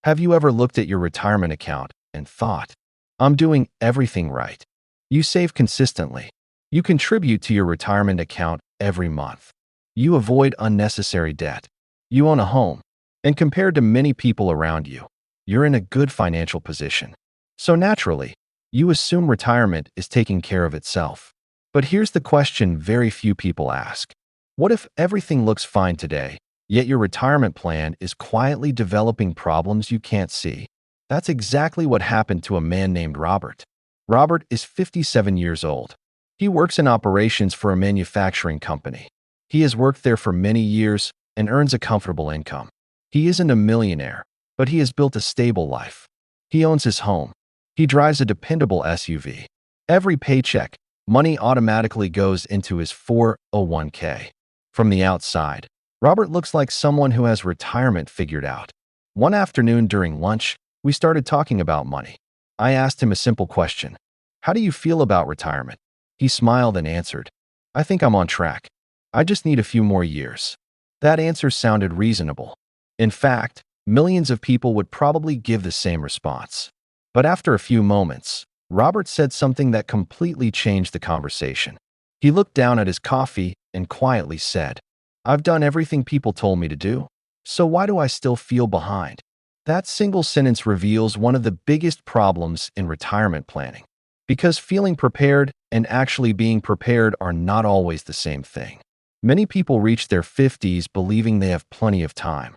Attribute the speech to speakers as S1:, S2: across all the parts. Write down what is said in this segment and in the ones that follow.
S1: Have you ever looked at your retirement account and thought, I'm doing everything right? You save consistently. You contribute to your retirement account every month. You avoid unnecessary debt. You own a home. And compared to many people around you, you're in a good financial position. So naturally, you assume retirement is taking care of itself. But here's the question very few people ask. What if everything looks fine today, yet your retirement plan is quietly developing problems you can't see? That's exactly what happened to a man named Robert. Robert is 57 years old. He works in operations for a manufacturing company. He has worked there for many years and earns a comfortable income. He isn't a millionaire, but he has built a stable life. He owns his home. He drives a dependable SUV. Every paycheck, money automatically goes into his 401k. From the outside, Robert looks like someone who has retirement figured out. One afternoon during lunch, we started talking about money. I asked him a simple question. How do you feel about retirement? He smiled and answered, I think I'm on track. I just need a few more years. That answer sounded reasonable. In fact, millions of people would probably give the same response. But after a few moments, Robert said something that completely changed the conversation. He looked down at his coffee and quietly said, I've done everything people told me to do, so why do I still feel behind? That single sentence reveals one of the biggest problems in retirement planning. Because feeling prepared and actually being prepared are not always the same thing. Many people reach their 50s believing they have plenty of time.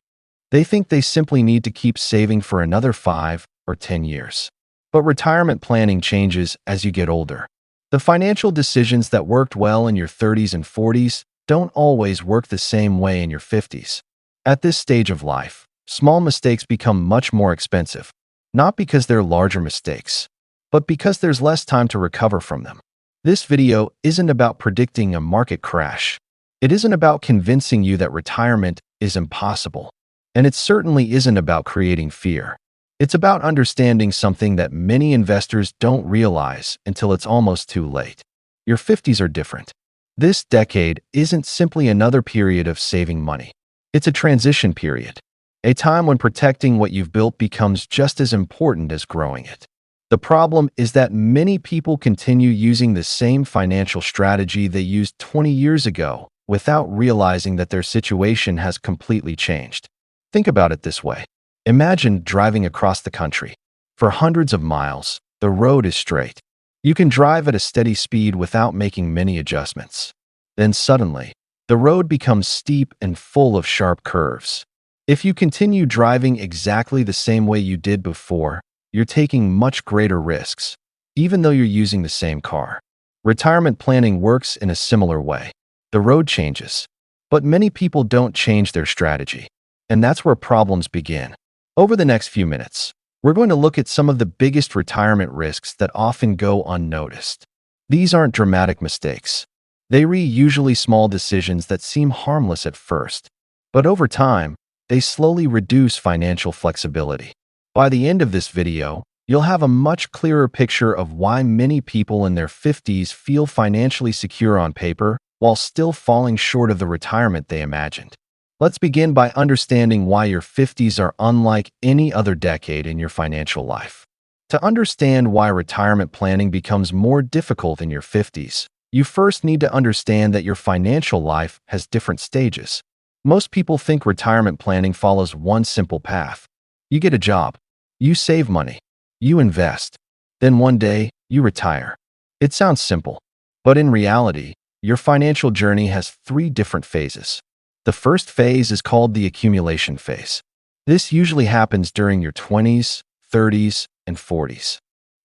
S1: They think they simply need to keep saving for another 5 or 10 years. But retirement planning changes as you get older. The financial decisions that worked well in your 30s and 40s don't always work the same way in your 50s. At this stage of life, small mistakes become much more expensive, not because they're larger mistakes, but because there's less time to recover from them. This video isn't about predicting a market crash. It isn't about convincing you that retirement is impossible. And it certainly isn't about creating fear. It's about understanding something that many investors don't realize until it's almost too late. Your 50s are different. This decade isn't simply another period of saving money. It's a transition period, a time when protecting what you've built becomes just as important as growing it. The problem is that many people continue using the same financial strategy they used 20 years ago without realizing that their situation has completely changed. Think about it this way. Imagine driving across the country. For hundreds of miles, the road is straight. You can drive at a steady speed without making many adjustments. Then suddenly, the road becomes steep and full of sharp curves. If you continue driving exactly the same way you did before, you're taking much greater risks, even though you're using the same car. Retirement planning works in a similar way. The road changes, but many people don't change their strategy. And that's where problems begin. Over the next few minutes, we're going to look at some of the biggest retirement risks that often go unnoticed. These aren't dramatic mistakes. They are usually small decisions that seem harmless at first, but over time, they slowly reduce financial flexibility. By the end of this video, you'll have a much clearer picture of why many people in their 50s feel financially secure on paper while still falling short of the retirement they imagined. Let's begin by understanding why your 50s are unlike any other decade in your financial life. To understand why retirement planning becomes more difficult in your 50s, you first need to understand that your financial life has different stages. Most people think retirement planning follows one simple path. You get a job, you save money, you invest, then one day you retire. It sounds simple, but in reality, your financial journey has 3 different phases. The first phase is called the accumulation phase. This usually happens during your 20s, 30s, and 40s.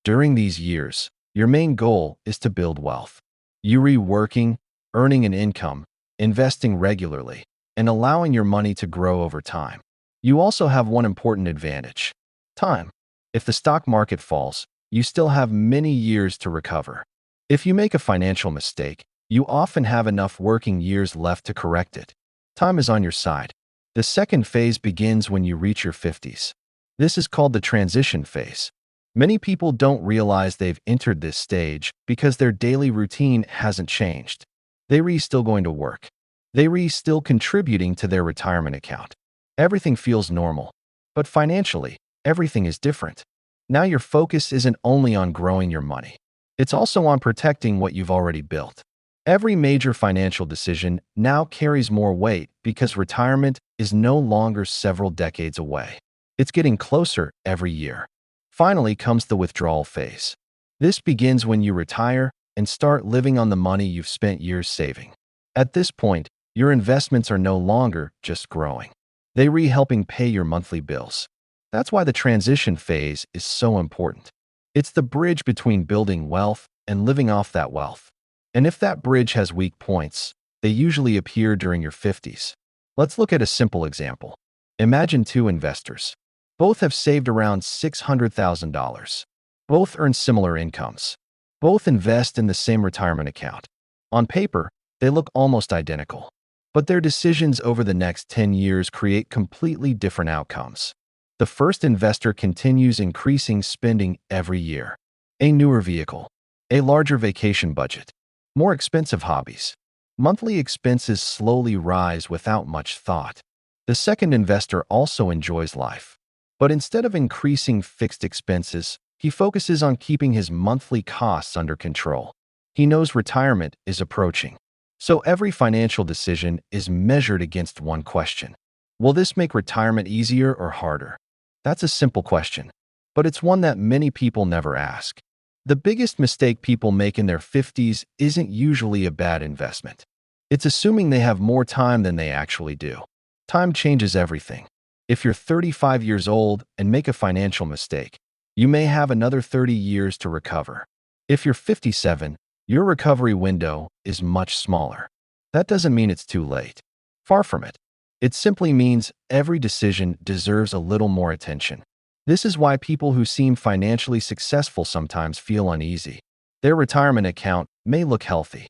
S1: During these years, your main goal is to build wealth. You are working, earning an income, investing regularly, and allowing your money to grow over time. You also have one important advantage: time. If the stock market falls, you still have many years to recover. If you make a financial mistake, you often have enough working years left to correct it. Time is on your side. The second phase begins when you reach your 50s. This is called the transition phase. Many people don't realize they've entered this stage because their daily routine hasn't changed. They are still going to work. They are still contributing to their retirement account. Everything feels normal. But financially, everything is different. Now your focus isn't only on growing your money. It's also on protecting what you've already built. Every major financial decision now carries more weight because retirement is no longer several decades away. It's getting closer every year. Finally comes the withdrawal phase. This begins when you retire and start living on the money you've spent years saving. At this point, your investments are no longer just growing. They helping pay your monthly bills. That's why the transition phase is so important. It's the bridge between building wealth and living off that wealth. And if that bridge has weak points, they usually appear during your 50s. Let's look at a simple example. Imagine two investors. Both have saved around $600,000. Both earn similar incomes. Both invest in the same retirement account. On paper, they look almost identical. But their decisions over the next 10 years create completely different outcomes. The first investor continues increasing spending every year. A newer vehicle, a larger vacation budget, more expensive hobbies. Monthly expenses slowly rise without much thought. The second investor also enjoys life. But instead of increasing fixed expenses, he focuses on keeping his monthly costs under control. He knows retirement is approaching. So every financial decision is measured against one question. Will this make retirement easier or harder? That's a simple question, but it's one that many people never ask. The biggest mistake people make in their 50s isn't usually a bad investment. It's assuming they have more time than they actually do. Time changes everything. If you're 35 years old and make a financial mistake, you may have another 30 years to recover. If you're 57, your recovery window is much smaller. That doesn't mean it's too late. Far from it. It simply means every decision deserves a little more attention. This is why people who seem financially successful sometimes feel uneasy. Their retirement account may look healthy.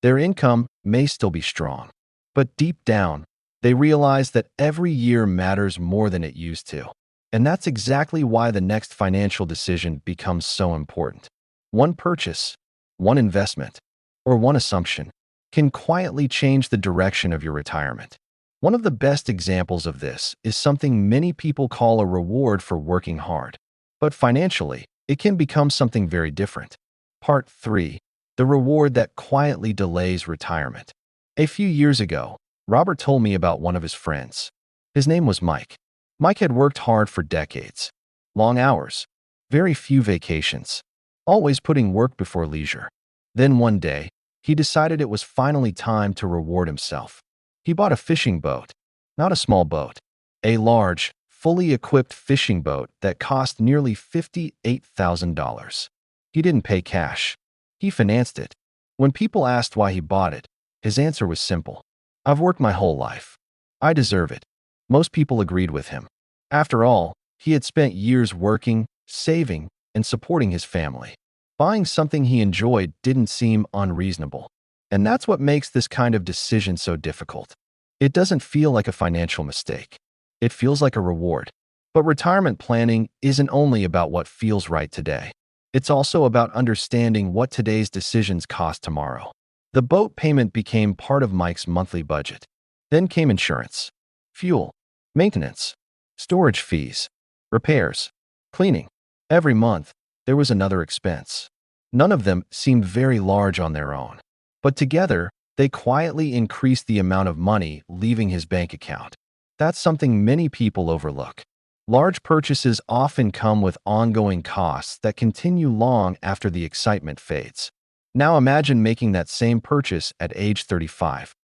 S1: Their income may still be strong. But deep down, they realize that every year matters more than it used to. And that's exactly why the next financial decision becomes so important. One purchase, one investment, or one assumption can quietly change the direction of your retirement. One of the best examples of this is something many people call a reward for working hard. But financially, it can become something very different. Part 3. The reward that quietly delays retirement. A few years ago, Robert told me about one of his friends. His name was Mike. Mike had worked hard for decades. Long hours, very few vacations, always putting work before leisure. Then one day, he decided it was finally time to reward himself. He bought a fishing boat, not a small boat, a large, fully equipped fishing boat that cost nearly $58,000. He didn't pay cash. He financed it. When people asked why he bought it, his answer was simple. I've worked my whole life. I deserve it. Most people agreed with him. After all, he had spent years working, saving, and supporting his family. Buying something he enjoyed didn't seem unreasonable. And that's what makes this kind of decision so difficult. It doesn't feel like a financial mistake. It feels like a reward. But retirement planning isn't only about what feels right today. It's also about understanding what today's decisions cost tomorrow. The boat payment became part of Mike's monthly budget. Then came insurance, fuel, maintenance, storage fees, repairs, cleaning. Every month, there was another expense. None of them seemed very large on their own. But together, they quietly increased the amount of money leaving his bank account. That's something many people overlook. Large purchases often come with ongoing costs that continue long after the excitement fades. Now imagine making that same purchase at age 35.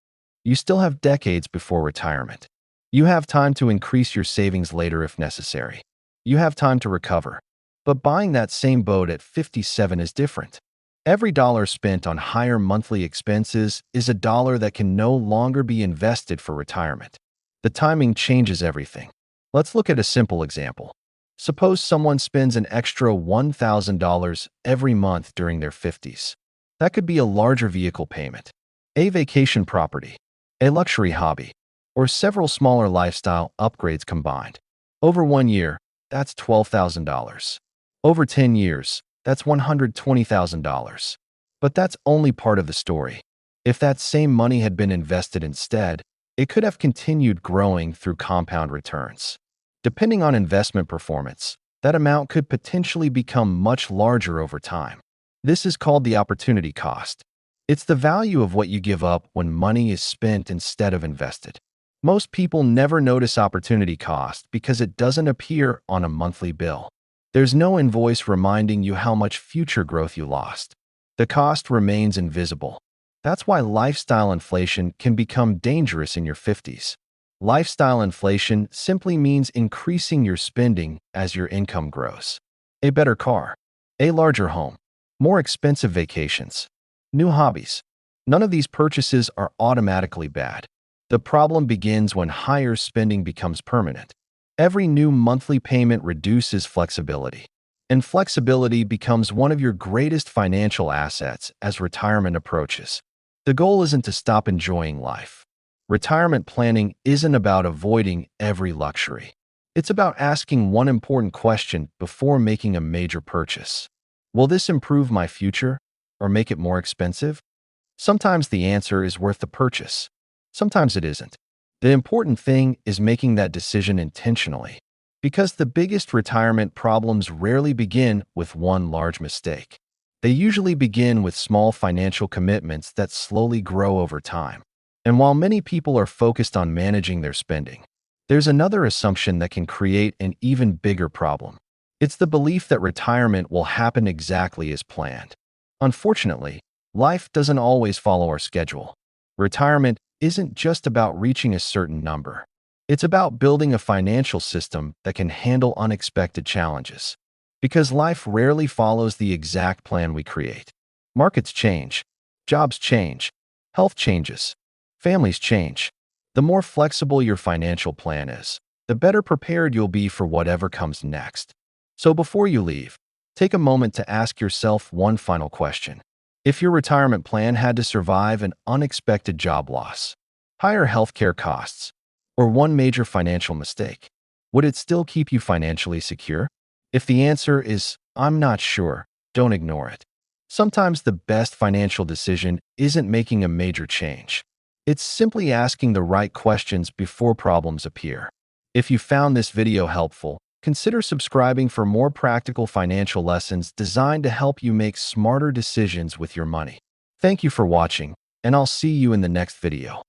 S1: You still have decades before retirement. You have time to increase your savings later if necessary. You have time to recover. But buying that same boat at 57 is different. Every dollar spent on higher monthly expenses is a dollar that can no longer be invested for retirement. The timing changes everything. Let's look at a simple example. Suppose someone spends an extra $1,000 every month during their 50s. That could be a larger vehicle payment, a vacation property, a luxury hobby, or several smaller lifestyle upgrades combined. Over 1 year, that's $12,000. Over 10 years, that's $120,000. But that's only part of the story. If that same money had been invested instead, it could have continued growing through compound returns. Depending on investment performance, that amount could potentially become much larger over time. This is called the opportunity cost. It's the value of what you give up when money is spent instead of invested. Most people never notice opportunity cost because it doesn't appear on a monthly bill. There's no invoice reminding you how much future growth you lost. The cost remains invisible. That's why lifestyle inflation can become dangerous in your 50s. Lifestyle inflation simply means increasing your spending as your income grows. A better car, a larger home, more expensive vacations, new hobbies. None of these purchases are automatically bad. The problem begins when higher spending becomes permanent. Every new monthly payment reduces flexibility, and flexibility becomes one of your greatest financial assets as retirement approaches. The goal isn't to stop enjoying life. Retirement planning isn't about avoiding every luxury. It's about asking one important question before making a major purchase. Will this improve my future or make it more expensive? Sometimes the answer is worth the purchase. Sometimes it isn't. The important thing is making that decision intentionally, because the biggest retirement problems rarely begin with one large mistake. They usually begin with small financial commitments that slowly grow over time. And while many people are focused on managing their spending, there's another assumption that can create an even bigger problem. It's the belief that retirement will happen exactly as planned. Unfortunately, life doesn't always follow our schedule. Retirement isn't just about reaching a certain number. It's about building a financial system that can handle unexpected challenges. Because life rarely follows the exact plan we create. Markets change, jobs change, health changes, families change. The more flexible your financial plan is, the better prepared you'll be for whatever comes next. So before you leave, take a moment to ask yourself one final question. If your retirement plan had to survive an unexpected job loss, higher healthcare costs, or one major financial mistake, would it still keep you financially secure? If the answer is, I'm not sure, don't ignore it. Sometimes the best financial decision isn't making a major change. It's simply asking the right questions before problems appear. If you found this video helpful, consider subscribing for more practical financial lessons designed to help you make smarter decisions with your money. Thank you for watching, and I'll see you in the next video.